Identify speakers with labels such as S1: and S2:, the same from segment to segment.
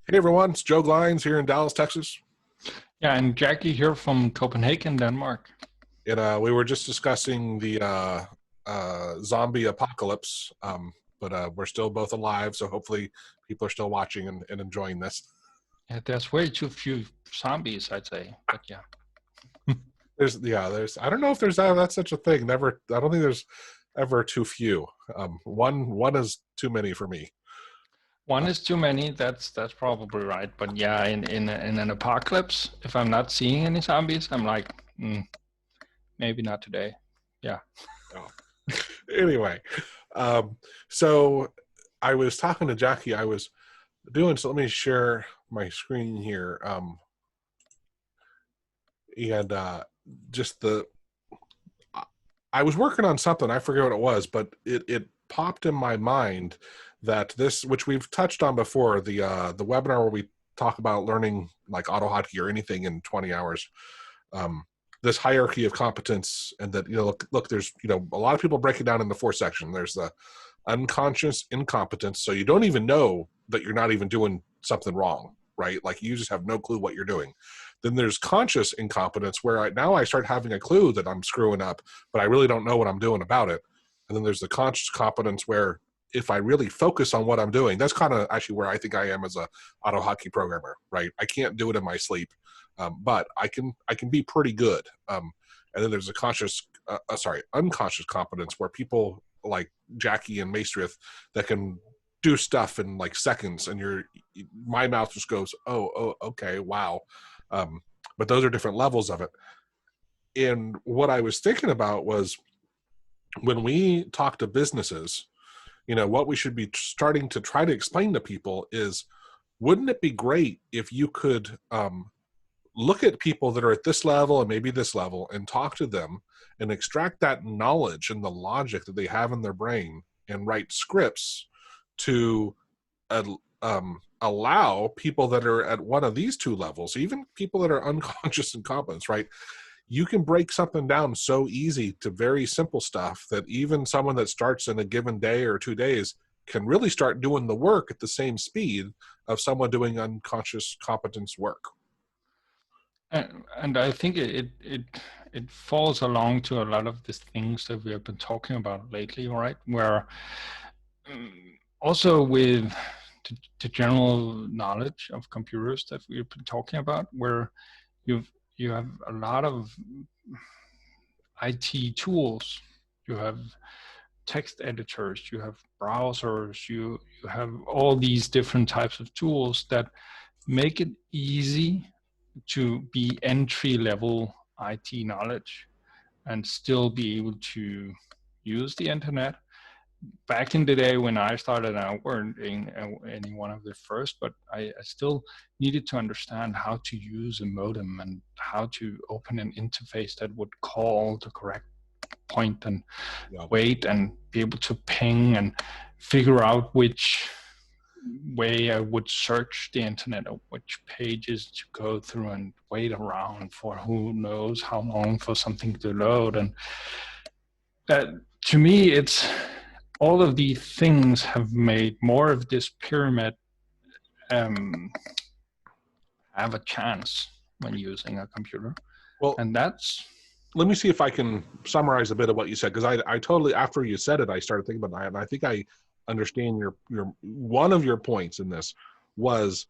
S1: Hey everyone, it's Joe Glines here in Dallas, Texas.
S2: Yeah, and Jackie here from Copenhagen, Denmark.
S1: And we were just discussing the zombie apocalypse, but we're still both alive, so hopefully people are still watching and enjoying this.
S2: Yeah, there's way too few zombies, I'd say, but yeah.
S1: There's I don't know if that's such a thing. I don't think there's ever too few. One is too many for me.
S2: One is too many, that's probably right. But yeah, in an apocalypse, if I'm not seeing any zombies, I'm like, maybe not today. Yeah.
S1: Oh. Anyway, so I was talking to Jackie. I was doing so. Let me share my screen here. And just I was working on something. I forget what it was, but it popped in my mind that this, which we've touched on before, the webinar where we talk about learning like AutoHotkey or anything in 20 hours. This hierarchy of competence, and that look, there's a lot of people break it down into 4 sections. There's the unconscious incompetence, so you don't even know that you're not even doing something wrong, right? Like you just have no clue what you're doing. Then there's conscious incompetence, where I start having a clue that I'm screwing up, but I really don't know what I'm doing about it. And then there's the conscious competence, where if I really focus on what I'm doing, that's kind of actually where I think I am as a AutoHotkey programmer, right? I can't do it in my sleep, but I can be pretty good. And then there's a unconscious competence, where people like Jackie and Maestrith that can do stuff in like seconds, and my mouth just goes, oh, okay, wow. But those are different levels of it. And what I was thinking about was, when we talk to businesses, what we should be starting to try to explain to people is, wouldn't it be great if you could look at people that are at this level and maybe this level and talk to them and extract that knowledge and the logic that they have in their brain and write scripts to allow people that are at one of these 2 levels, even people that are unconscious incompetence, right? You can break something down so easy to very simple stuff that even someone that starts in a given day or 2 days can really start doing the work at the same speed of someone doing unconscious competence work.
S2: And I think it falls along to a lot of these things that we have been talking about lately, right? Where also with the general knowledge of computers that we've been talking about, where you have a lot of IT tools, you have text editors, you have browsers, you have all these different types of tools that make it easy to be entry-level IT knowledge and still be able to use the internet. Back in the day when I started, I weren't in any one of the first, but I still needed to understand how to use a modem and how to open an interface that would call the correct point and wait and be able to ping and figure out which way I would search the internet or which pages to go through and wait around for who knows how long for something to load. And to me, it's all of these things have made more of this pyramid have a chance when using a computer.
S1: Well,
S2: and that's...
S1: Let me see if I can summarize a bit of what you said, because I totally, after you said it, I started thinking about that, and I think I understand your one of your points in this was,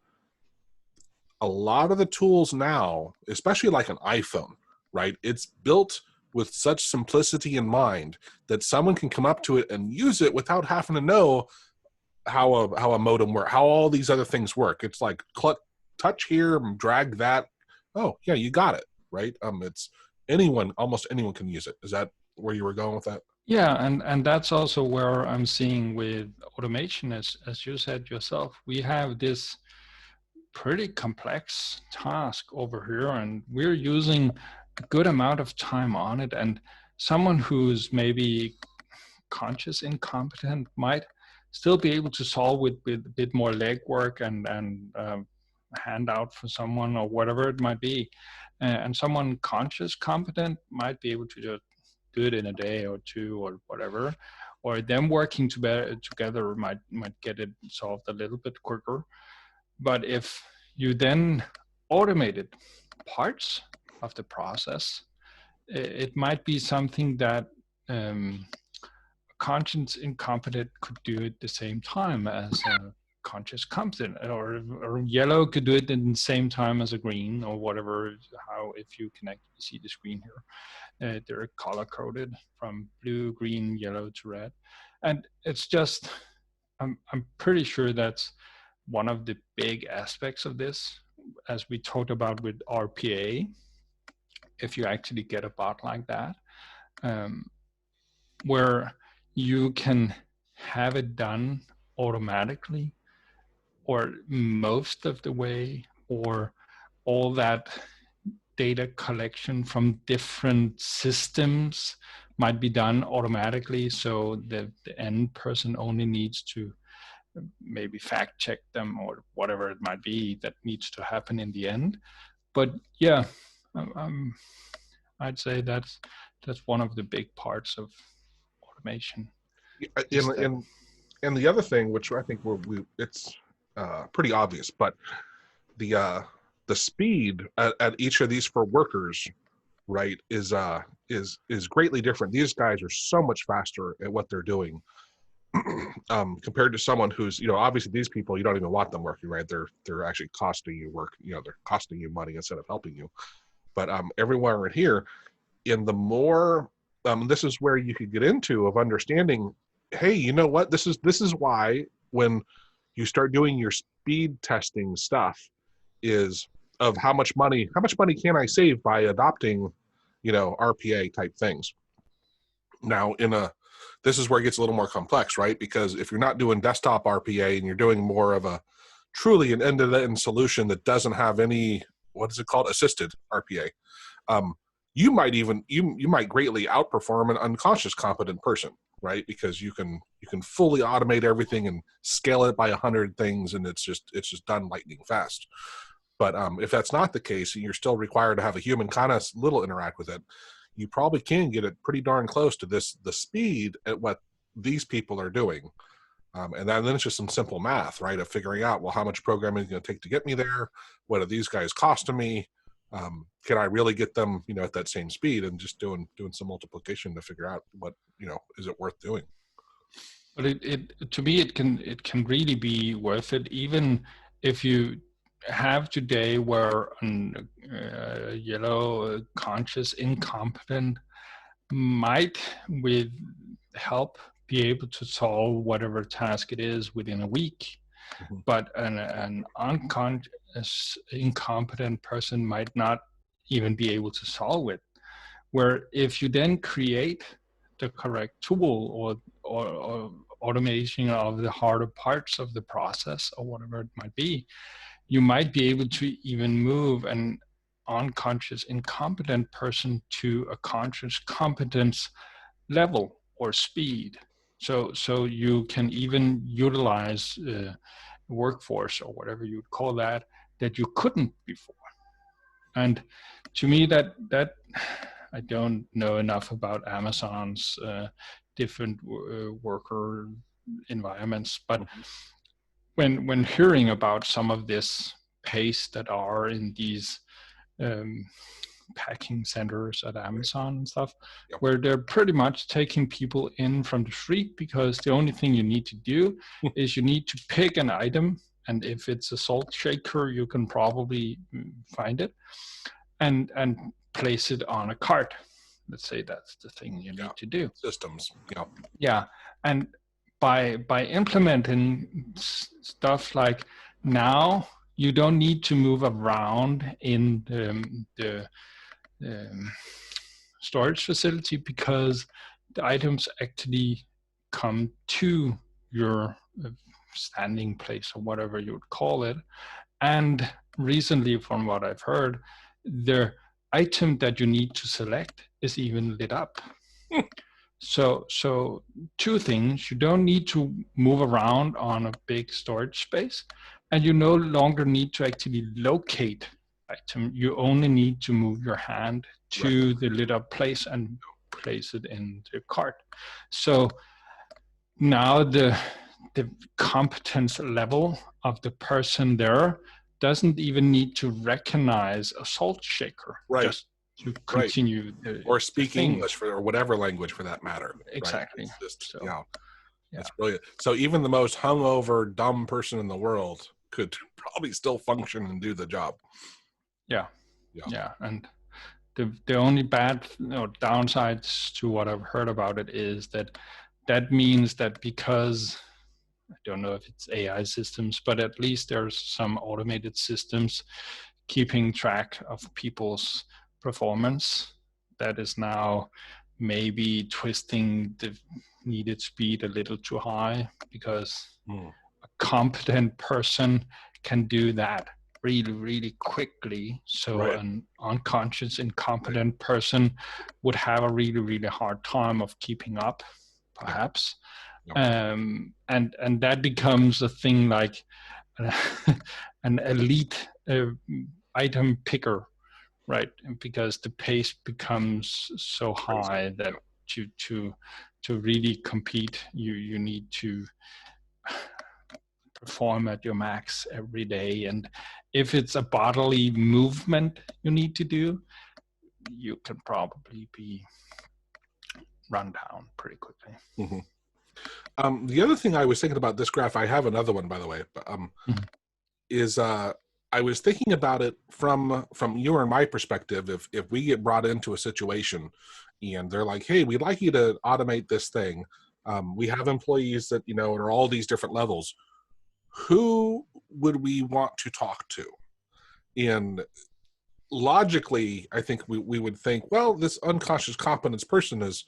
S1: a lot of the tools now, especially like an iPhone, right? It's built with such simplicity in mind that someone can come up to it and use it without having to know how a modem works, how all these other things work. It's like touch here, drag that. Oh yeah, you got it, right? It's almost anyone can use it. Is that where you were going with that?
S2: Yeah, and that's also where I'm seeing with automation, as you said yourself, we have this pretty complex task over here, and we're using a good amount of time on it. And someone who's maybe conscious incompetent might still be able to solve with a bit more legwork and handout for someone or whatever it might be. And someone conscious competent might be able to just do it in a day or 2 or whatever, or them working together might get it solved a little bit quicker. But if you then automated parts of the process, it might be something that conscious incompetent could do at the same time as a conscious competent, or yellow could do it in the same time as a green, or whatever. How, if you can actually see the screen here, they're color coded from blue, green, yellow to red, and it's just I'm pretty sure that's one of the big aspects of this, as we talked about with RPA. If you actually get a bot like that, where you can have it done automatically, or most of the way, or all that data collection from different systems might be done automatically, so the end person only needs to maybe fact check them or whatever it might be that needs to happen in the end. But yeah, I'd say that's one of the big parts of automation.
S1: And the other thing, which I think it's pretty obvious, but the speed at each of these for workers, right, is greatly different. These guys are so much faster at what they're doing compared to someone who's, obviously these people, you don't even want them working, right? They're actually costing you work, they're costing you money instead of helping you. But everywhere in here, in the more this is where you could get into of understanding, hey, you know what, this is why when you start doing your speed testing stuff is of how much money can I save by adopting RPA type things. Now this is where it gets a little more complex, right? Because if you're not doing desktop RPA and you're doing more of a truly an end-to-end solution that doesn't have any, what is it called, assisted RPA, you might greatly outperform an unconscious competent person, right? Because you can fully automate everything and scale it by 100 things, and it's just done lightning fast. But if that's not the case, and you're still required to have a human kind of little interact with it, you probably can get it pretty darn close to the speed at what these people are doing. And then it's just some simple math, right, of figuring out, well, how much programming is going to take to get me there? What are these guys costing me? Can I really get them, at that same speed? And just doing some multiplication to figure out what, is it worth doing?
S2: But it to me, it can really be worth it, even if you have today where yellow conscious incompetent might with help be able to solve whatever task it is within a week. Mm-hmm. But an unconscious incompetent person might not even be able to solve it. Where if you then create the correct tool or automation of the harder parts of the process or whatever it might be, you might be able to even move an unconscious incompetent person to a conscious competence level or speed. So you can even utilize workforce or whatever you'd call that you couldn't before. And to me, that I don't know enough about Amazon's different worker environments, but when hearing about some of this pace that are in these packing centers at Amazon and stuff, where they're pretty much taking people in from the street, because the only thing you need to do is you need to pick an item, and if it's a salt shaker, you can probably find it, and place it on a cart. Let's say that's the thing you need to do.
S1: Systems.
S2: Yeah. And by implementing stuff like, now you don't need to move around in the storage facility, because the items actually come to your standing place or whatever you would call it. And recently, from what I've heard, the item that you need to select is even lit up. So two things: you don't need to move around on a big storage space, and you no longer need to actually locate item. You only need to move your hand to the lit up place and place it in the cart. So now the competence level of the person there doesn't even need to recognize a salt shaker,
S1: Right.
S2: just to continue
S1: or speak
S2: the thing.
S1: English or whatever language for that matter.
S2: Exactly.
S1: Right? It's just,
S2: So,
S1: yeah,
S2: yeah.
S1: it's brilliant. So even the most hungover, dumb person in the world could probably still function and do the job.
S2: Yeah. And the only bad downsides to what I've heard about it is that means that because I don't know if it's AI systems, but at least there's some automated systems keeping track of people's performance that is now maybe twisting the needed speed a little too high, because a competent person can do that really, really quickly. So an unconscious, incompetent person would have a really, really hard time of keeping up, perhaps. And that becomes a thing like an elite item picker, right? Because the pace becomes so high that to really compete, you need to perform at your max every day. And if it's a bodily movement you need to do, you can probably be run down pretty quickly.
S1: Mm-hmm. The other thing I was thinking about this graph, I have another one, by the way, but, is I was thinking about it from your and my perspective. If we get brought into a situation and they're like, hey, we'd like you to automate this thing. We have employees that, are all these different levels. Who would we want to talk to? And logically, I think we would think, well, this unconscious competence person is,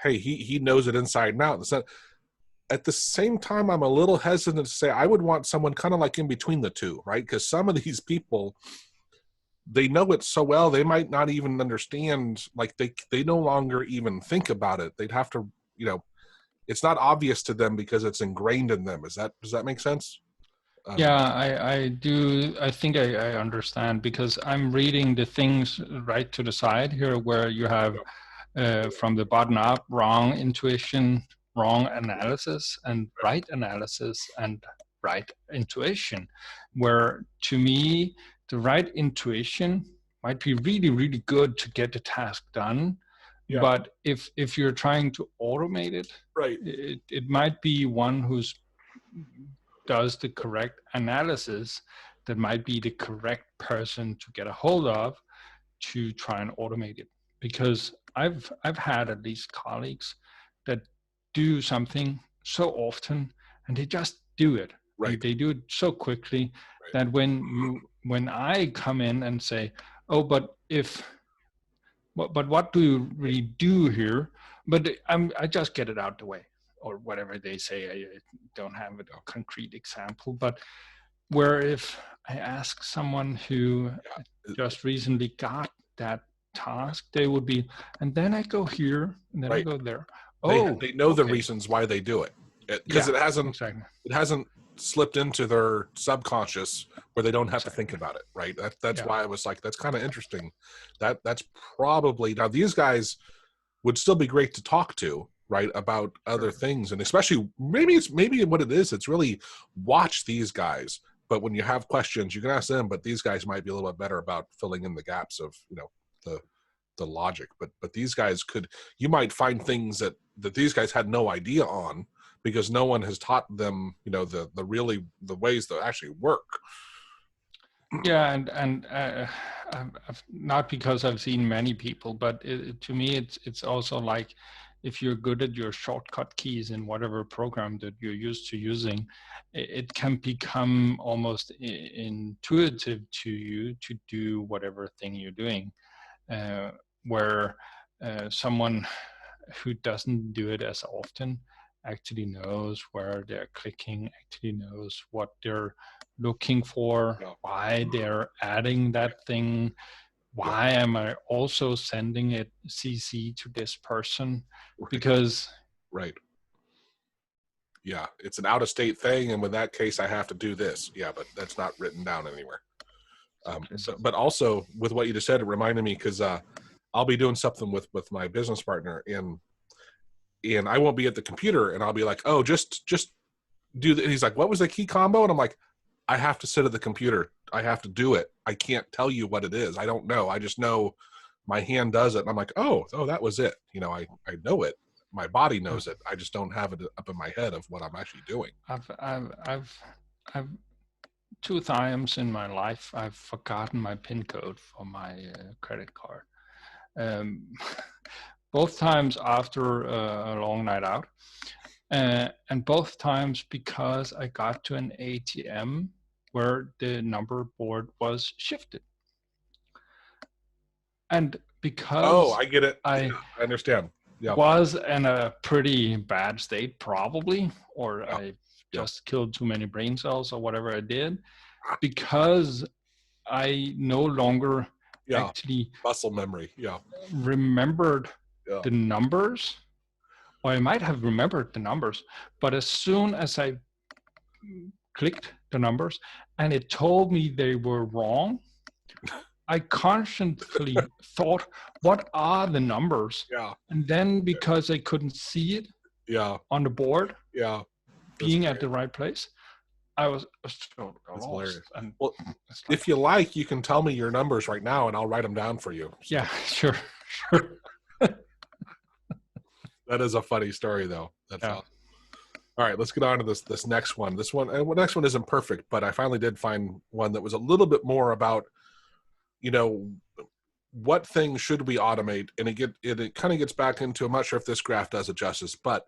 S1: hey, he knows it inside and out. At the same time, I'm a little hesitant to say I would want someone kind of like in between the two, right? Because some of these people, they know it so well, they might not even understand, like they no longer even think about it. They'd have to, it's not obvious to them because it's ingrained in them. Does that make sense?
S2: Yeah, I do. I think I understand, because I'm reading the things right to the side here where you have from the bottom up, wrong intuition, wrong analysis, and right analysis and right intuition, where to me, the right intuition might be really, really good to get the task done. Yeah. But if you're trying to automate it, it might be one who's does the correct analysis that might be the correct person to get a hold of to try and automate it. Because I've had at least colleagues that do something so often and they just do it. Right. They do it so quickly that when I come in and say, oh, but what do you really do here? But I just get it out the way, or whatever they say. I don't have a concrete example, but where if I ask someone who just recently got that task, they would be, and then I go here, and then I go there.
S1: They know the reasons why they do it, because it hasn't slipped into their subconscious where they don't have to think about it, right? That's why I was like, that's kind of interesting. That's probably, now these guys would still be great to talk to, right, about other things, and especially maybe what it is, it's really watch these guys. But when you have questions, you can ask them. But these guys might be a little bit better about filling in the gaps of the logic. But these guys you might find things that these guys had no idea on, because no one has taught them the ways that actually work.
S2: Yeah, and I've, not because I've seen many people, but to me it's also like, if you're good at your shortcut keys in whatever program that you're used to using, it can become almost intuitive to you to do whatever thing you're doing. Where someone who doesn't do it as often actually knows where they're clicking, actually knows what they're looking for, why they're adding that thing, why am I also sending it CC to this person? Because
S1: it's an out-of-state thing, and with that case I have to do this. But that's not written down anywhere. But also with what you just said, it reminded me, because I'll be doing something with my business partner, and I won't be at the computer, and I'll be like, oh, just do that. He's like, what was the key combo? And I'm like, I have to sit at the computer. I have to do it. I can't tell you what it is. I don't know. I just know my hand does it. And I'm like, oh, that was it. I know it. My body knows it. I just don't have it up in my head of what I'm actually doing.
S2: I've 2 times in my life I've forgotten my PIN code for my credit card. Both times after a long night out, and both times because I got to an ATM where the number board was shifted. And because
S1: I get it. I understand. Yeah.
S2: Was in a pretty bad state, probably, or I just killed too many brain cells or whatever I did, because I no longer actually
S1: muscle memory.
S2: Remembered the numbers, or I might have remembered the numbers, but as soon as I clicked the numbers and it told me they were wrong, I consciously thought, what are the numbers?
S1: Yeah.
S2: And then because I couldn't see it on the board, being at the right place, I was so
S1: That's hilarious.
S2: And
S1: well, if you like, you can tell me your numbers right now and I'll write them down for you.
S2: So. Yeah, sure.
S1: That is a funny story, though. That's awesome. All right, let's get on to this next one. The next one isn't perfect, but I finally did find one that was a little bit more about, what things should we automate? And it kind of gets back into, I'm not sure if this graph does it justice, but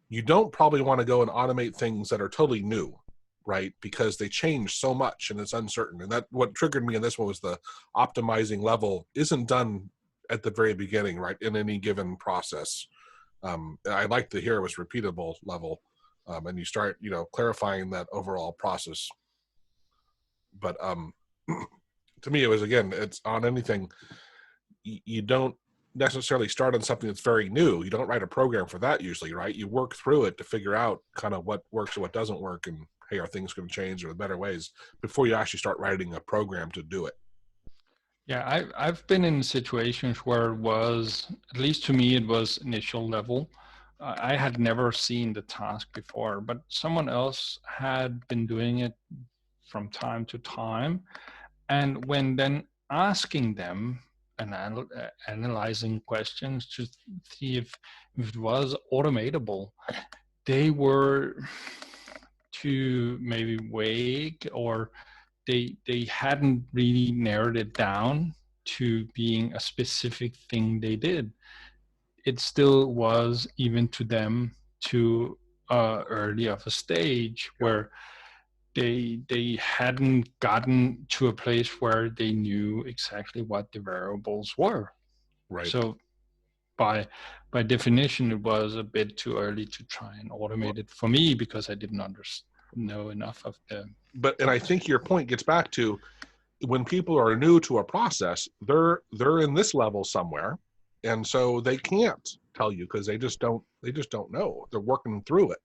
S1: you don't probably want to go and automate things that are totally new, right? Because they change so much and it's uncertain. And that what triggered me in this one was the optimizing level isn't done at the very beginning, right? In any given process. I like to hear it was repeatable level. And you start, clarifying that overall process. But to me, it was, again, it's on anything. You don't necessarily start on something that's very new. You don't write a program for that usually, right? You work through it to figure out kind of what works and what doesn't work, and hey, are things going to change or better ways before you actually start writing a program to do it.
S2: Yeah, I've been in situations where it was, at least to me, it was initial level. I had never seen the task before, but someone else had been doing it from time to time. And when then asking them and analyzing questions to see if it was automatable, they were too maybe vague, or they hadn't really narrowed it down to being a specific thing they did. It still was, even to them, too early of a stage where they hadn't gotten to a place where they knew exactly what the variables were.
S1: Right.
S2: So by definition, it was a bit too early to try and automate it for me, because I didn't know enough of the.
S1: And I think your point gets back to, when people are new to a process, they're in this level somewhere, and so they can't tell you because they just don't know. They're working through it.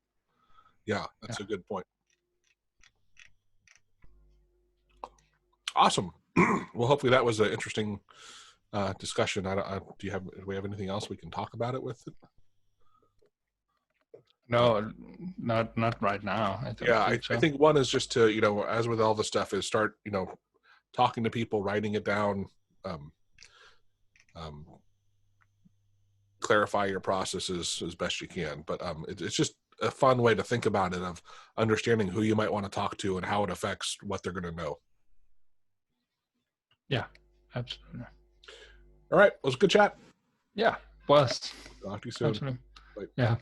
S1: Yeah, that's a good point. Awesome. Well, hopefully that was an interesting discussion. Do we have anything else we can talk about it with?
S2: No, not right now.
S1: I think one is just to, as with all the stuff, is start, talking to people, writing it down, clarify your processes as best you can. But it's just a fun way to think about it, of understanding who you might want to talk to and how it affects what they're going to know.
S2: Yeah, absolutely.
S1: All right. It was a good chat.
S2: Yeah, was.
S1: Talk to you soon.
S2: Absolutely.
S1: Bye.
S2: Yeah.